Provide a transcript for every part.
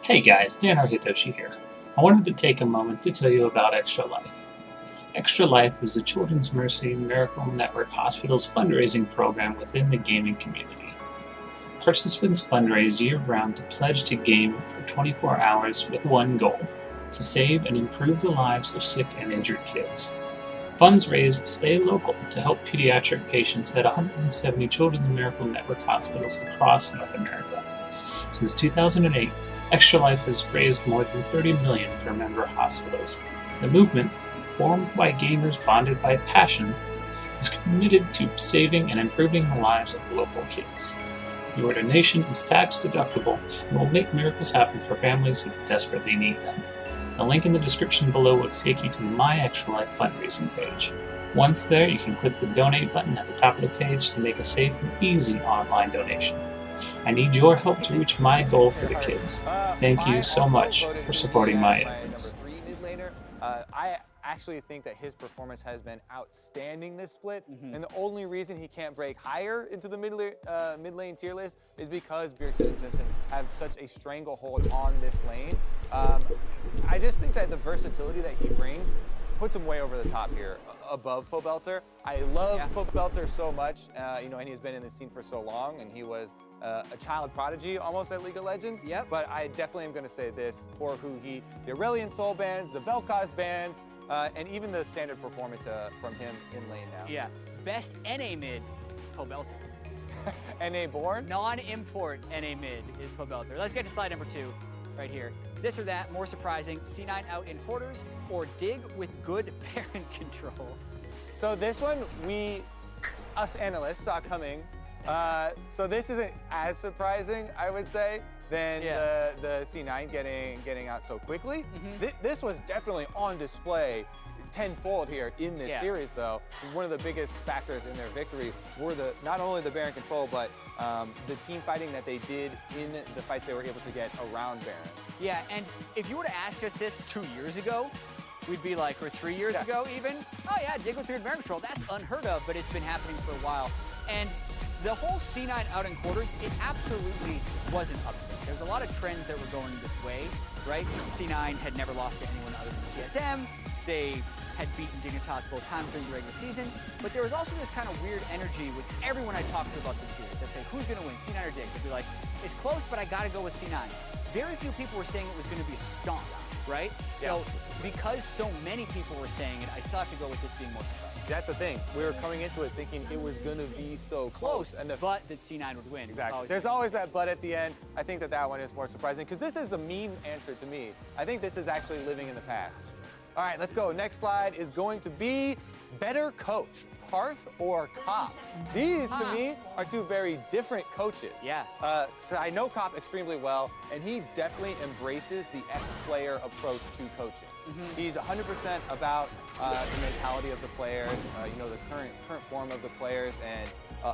Hey guys, Dannar Hetoshi here. I wanted to take a moment to tell you about Extra Life. Extra Life is a Children's Mercy Miracle Network Hospital's fundraising program within the gaming community. Participants fundraise year-round to pledge to game for 24 hours with one goal: to save and improve the lives of sick and injured kids. Funds raised stay local to help pediatric patients at 170 Children's Miracle Network hospitals across North America. Since 2008, Extra Life has raised more than $30 million for member hospitals. The movement, formed by gamers bonded by passion, is committed to saving and improving the lives of local kids. Your donation is tax deductible and will make miracles happen for families who desperately need them. The link in the description below will take you to my Extra Life fundraising page. Once there, you can click the donate button at the top of the page to make a safe and easy online donation. I need your help to reach my goal for the kids. Thank you so much for supporting my efforts. I actually think that his performance has been outstanding this split, and the only reason he can't break higher into the mid lane tier list is because Bjergsen and Jensen have such a stranglehold on this lane. I just think that the versatility that he brings puts him way over the top here, above Pobelter. I love Pobelter so much, and he's been in the scene for so long, and he was a child prodigy almost at League of Legends. But I definitely am going to say this for the Aurelian Soul bans, the Vel'Koz bans, and even the standard performance from him in lane now. Best NA mid, Pobelter. NA born? Non-import NA mid is Pobelter. Let's get to slide number 2 right here. This or that, more surprising, C9 out in quarters or dig with good parent control. So this one, us analysts saw coming. So this isn't as surprising, I would say, than the C9 getting out so quickly. This was definitely on display tenfold here in this series, though. One of the biggest factors in their victory were not only the Baron control, but the team fighting that they did in the fights they were able to get around Baron. Yeah, and if you were to ask us this 2 years ago, we'd be like, or 3 years ago even, oh yeah, dig with good Baron control. That's unheard of, but it's been happening for a while. And the whole C9 out in quarters, it absolutely wasn't upset. There's a lot of trends that were going this way, right? C9 had never lost to anyone other than TSM. They had beaten Dignitas both times during the regular season, but there was also this kind of weird energy with everyone I talked to about this series that say, who's going to win, C9 or Dig? They'd be like, it's close, but I got to go with C9. Very few people were saying it was going to be a stomp, right? So because so many people were saying it, I still have to go with this being more surprising. That's the thing. We were coming into it thinking it was going to be so close. But that C9 would win. Exactly. There's always that but at the end. I think that one is more surprising because this is a mean answer to me. I think this is actually living in the past. All right, let's go. Next slide is going to be better coach, Parth or Cop. These, to me, are two very different coaches. So I know Cop extremely well, and he definitely embraces the ex-player approach to coaching. He's 100% about the mentality of the players, the current form of the players, and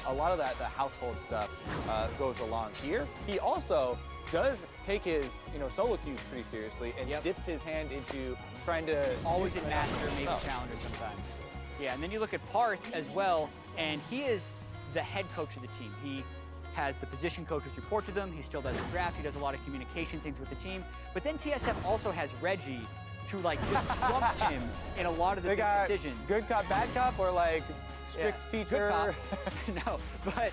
a lot of the household stuff goes along here. He also does take his solo queues pretty seriously and dips his hand into trying to always in master, maybe challenger sometimes. Yeah, and then you look at Parth as well, and he is the head coach of the team. He has the position coaches report to them. He still does the draft. He does a lot of communication things with the team. But then TSM also has Reggie, who just trumps him in a lot of the big decisions. Good cop, bad cop, or like strict teacher? No, but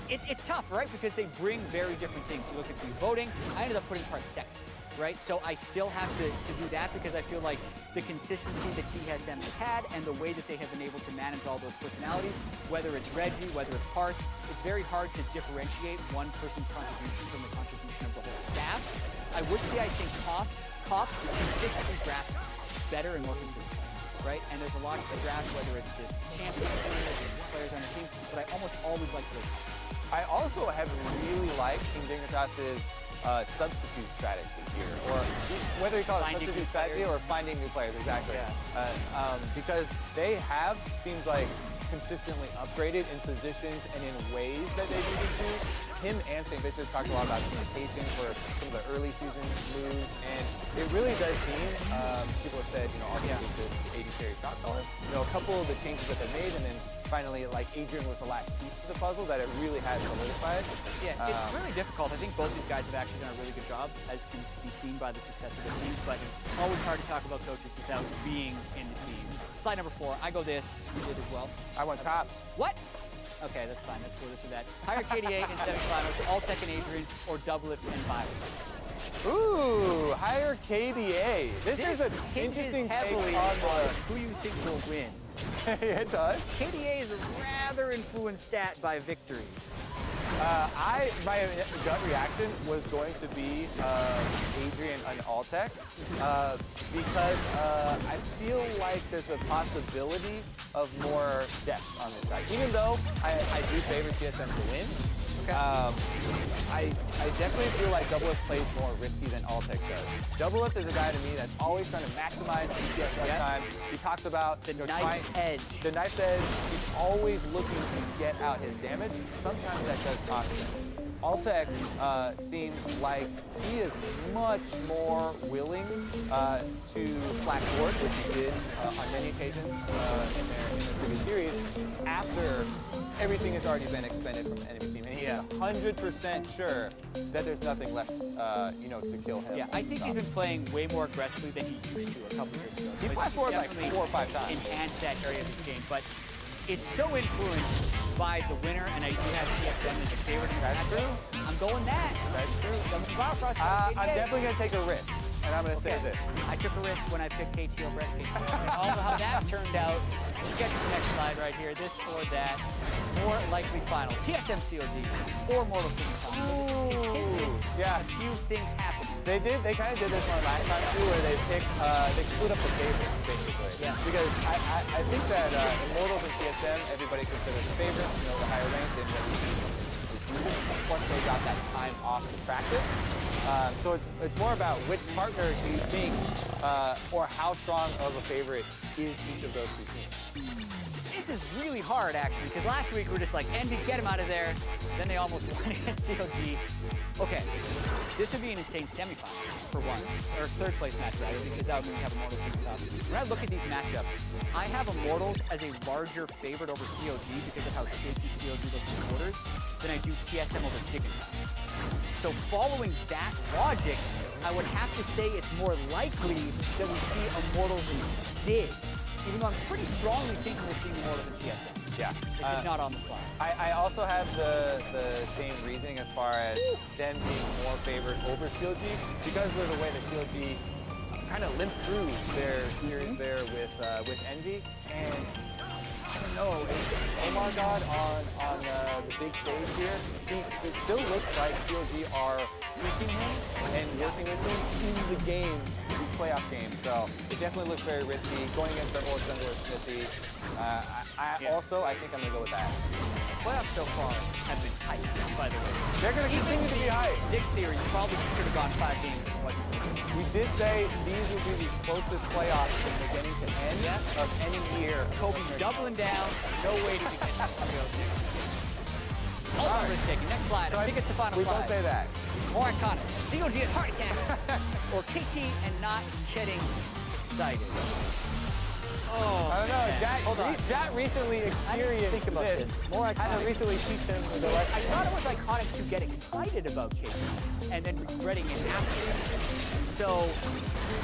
it's tough, right? Because they bring very different things. You look at the voting. I ended up putting Parth second, right? So I still have to do that because I feel like the consistency that TSM has had and the way that they have been able to manage all those personalities, whether it's Reggie, whether it's Parth, it's very hard to differentiate one person's contribution from the contribution of the whole staff. I would say I think Cop consistently drafts better and more consistent, right? And there's a lot of the drafts, whether it's just champions or players on the team, but I almost always like those. I also have really liked King Dignitas's substitute strategy here, or whether you call it substitute strategy or finding new players, exactly. Because they seems like consistently upgraded in positions and in ways that they needed to him and St. Vincent's talked a lot about communication for some of the early season moves, and it really does seem, people have said, you know, Ardi is this 80 carry shot caller. You know, a couple of the changes that they made, and then finally, like, Adrian was the last piece to the puzzle that it really has solidified. Yeah, it's really difficult. I think both these guys have actually done a really good job, as can be seen by the success of the teams, but always hard to talk about coaches without being in the team. Slide number 4, I go this, you did as well. I went top. What? Okay, that's fine, let's go this or that. Hire KDA in semifinals, Altec and Adrian, or double it and Violet. Ooh, hire KDA. This is an interesting take on who you think will win. It does. KDA is a rather influenced stat by victory. My gut reaction was going to be Adrian and Altec because I feel like there's a possibility of more depth on this side. Even though I do favor TSM to win, I definitely feel like Doublelift plays more risky than Altec does. Doublelift is a guy to me that's always trying to maximize DPS time. He talks about the knife's edge. The knife's edge. He's always looking to get out his damage. Sometimes that does cost him. Altec seems like he is much more willing to flash forward, which he did on many occasions in the previous series, after everything has already been expended from the enemy team. And he is 100% sure that there's nothing left, you know, to kill him. Yeah, I think he's been playing way more aggressively than he used to a couple years ago. He flashed forward like 4 or 5 times. Enhanced that area of his game, but it's so influenced by the winner, and I do have TSM as a favorite. That's true. I'm going that. That's true. I'm definitely going to take a risk, and I'm going to say this. I took a risk when I picked KT over SKT. Although how that turned out, let's get to the next slide right here. This or that. More likely final. TSM COD or Mortal Kombat final. Ooh. Yeah. A few things happen. They kind of did this one last time too, where they split up the favorites basically. Yeah. Because I think that Immortals and TSM, everybody considers the favorites, you know, the higher ranked in what we see this season. Plus they got that time off to practice. So it's more about which partner do you think, or how strong of a favorite is each of those two teams. This is really hard, actually, because last week we were just like, Envy, get him out of there. Then they almost won against COG. Okay, this would be an insane semifinal, for one. Or third place match, rather, because that would mean we have Immortals at the top. When I look at these matchups, I have Immortals as a larger favorite over COG because of how shaky COG looks in quarters than I do TSM over Dignitas. So following that logic, I would have to say it's more likely that we see Immortals and Dig. Even though I'm pretty strongly thinking we're seeing Immortals and TSM. Yeah. It's just not on the slide. I also have the same reasoning as far as them being more favored over CLG because of the way that CLG kind of limped through their series there with Envy. And I don't know, Omar God on the big stage here, it still looks like CLG are teaching him and working with him in the game, these playoff games. So it definitely looks very risky. Going against their old jungler Smithy. I think I'm going to go with that. Playoffs so far have been tight, by the way. They're going to continue to be hype. Dig series probably should have gone 5 games. We did say these would be the closest playoffs from beginning to end of any year. Kobe's doubling down. No way to be getting ultimate risk taking. Next slide. So I think it's the final we slide. We won't say that. More iconic. COG and heart attacks. Or KT and not getting excited. Oh, I don't know. Jat recently experienced think about this. More iconic. Had to recently teach him the lesson. I thought it was iconic to get excited about KT and then regretting it after. So,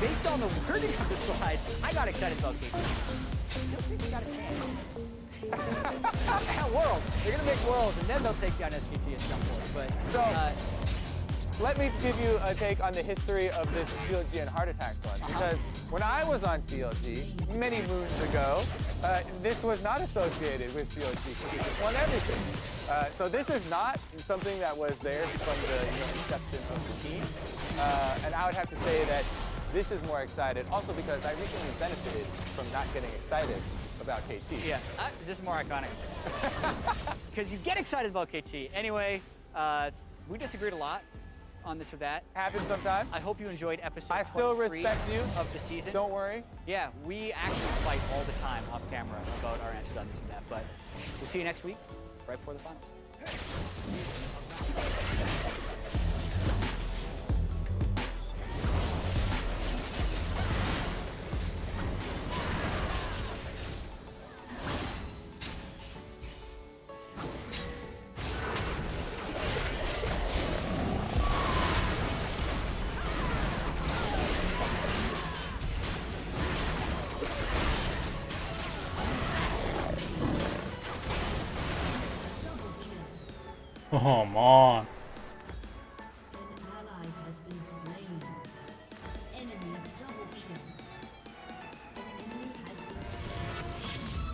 based on the wording of the slide, I got excited about KT. Still think we got a chance. Worlds. They're going to make Worlds, and then they'll take down SKT at some point. But, so, let me give you a take on the history of this CLG and heart attacks one. Because when I was on CLG, many moons ago, this was not associated with CLG. It just won everything. So this is not something that was there from the inception of the team. And I would have to say that this is more excited, also because I recently benefited from not getting excited about KT. Yeah, this is more iconic. Because you get excited about KT. Anyway, we disagreed a lot on this or that. Happens sometimes. I hope you enjoyed episode I still respect you of the season. Don't worry. Yeah, we actually fight all the time off camera about our answers on this and that, but we'll see you next week, right before the finals. Oh, man. An ally has been slain. Enemy double kill. An enemy has been slain.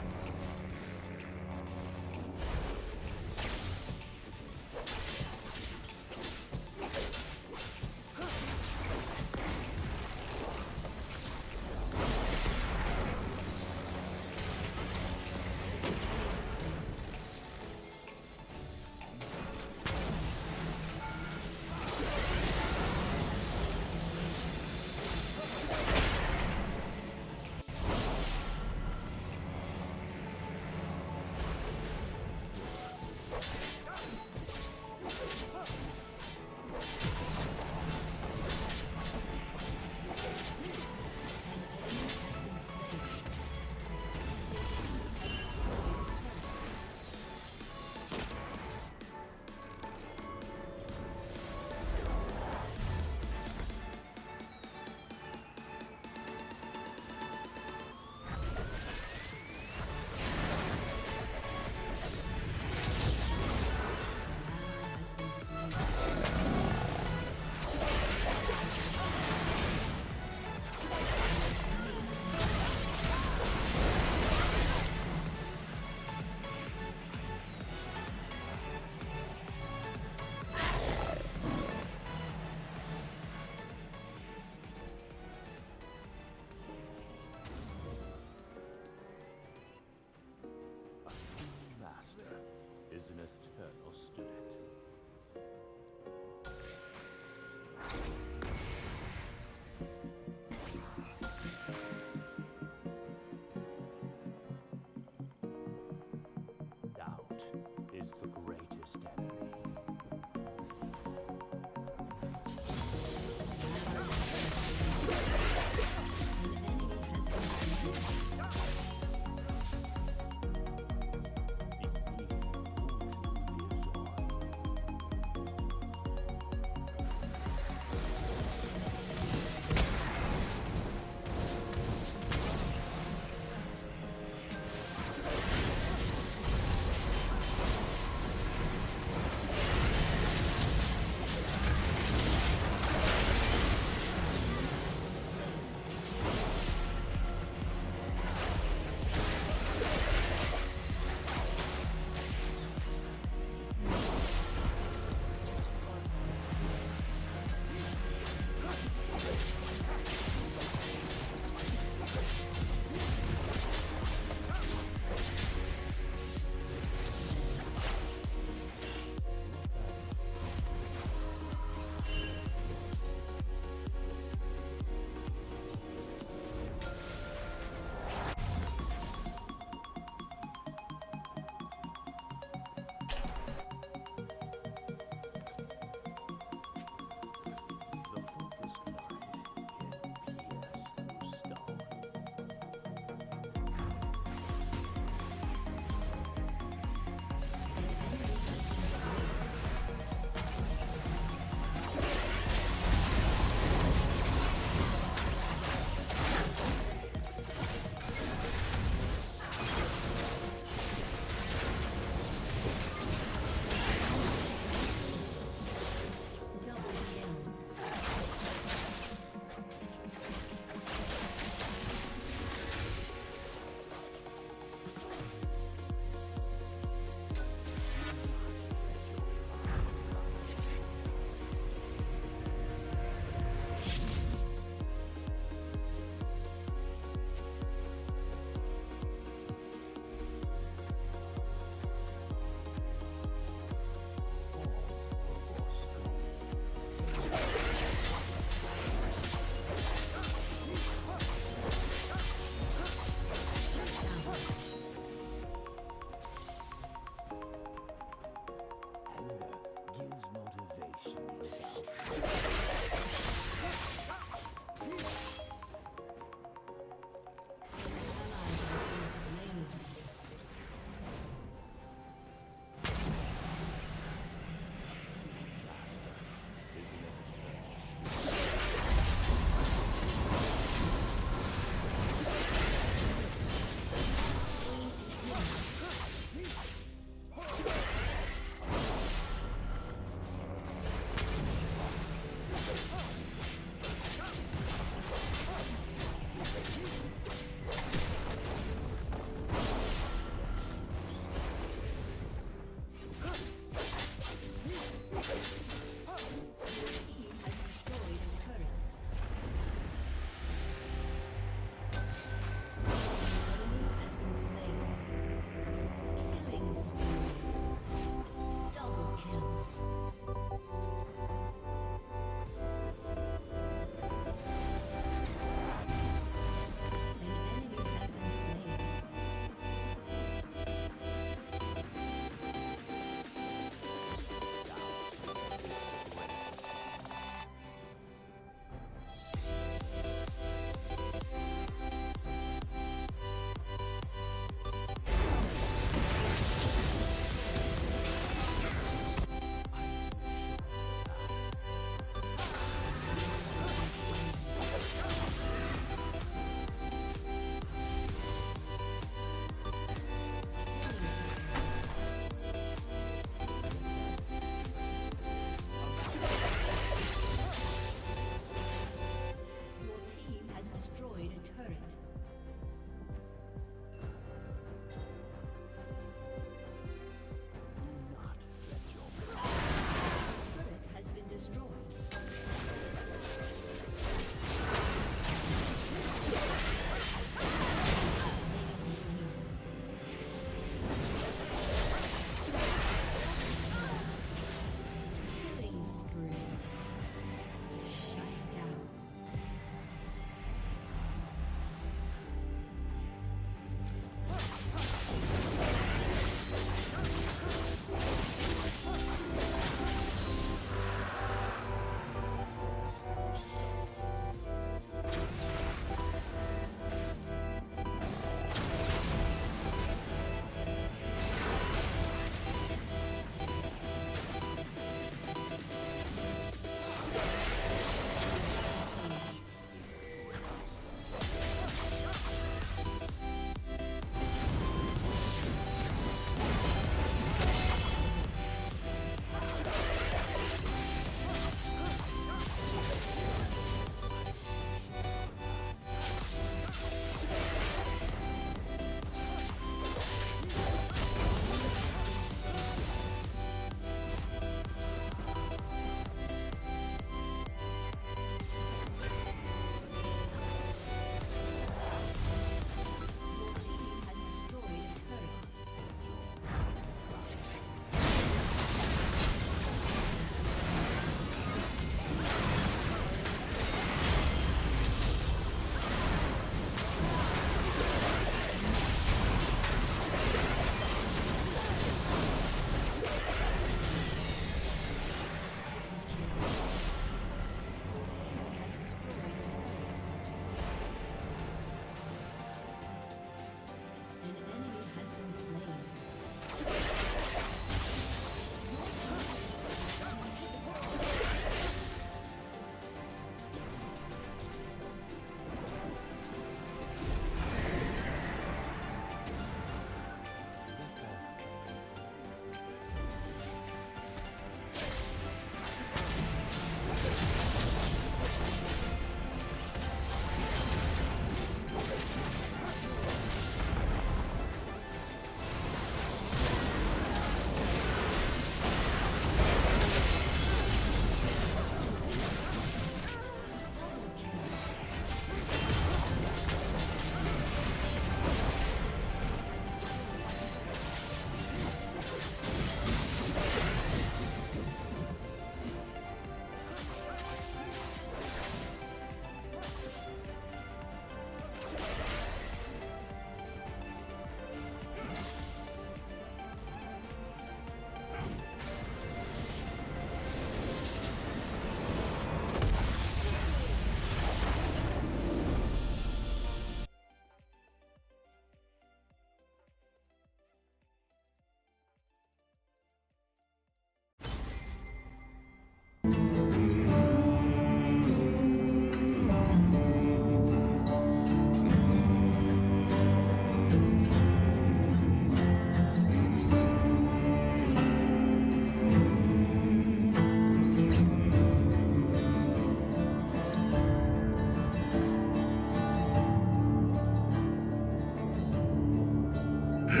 I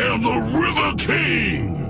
am the River King!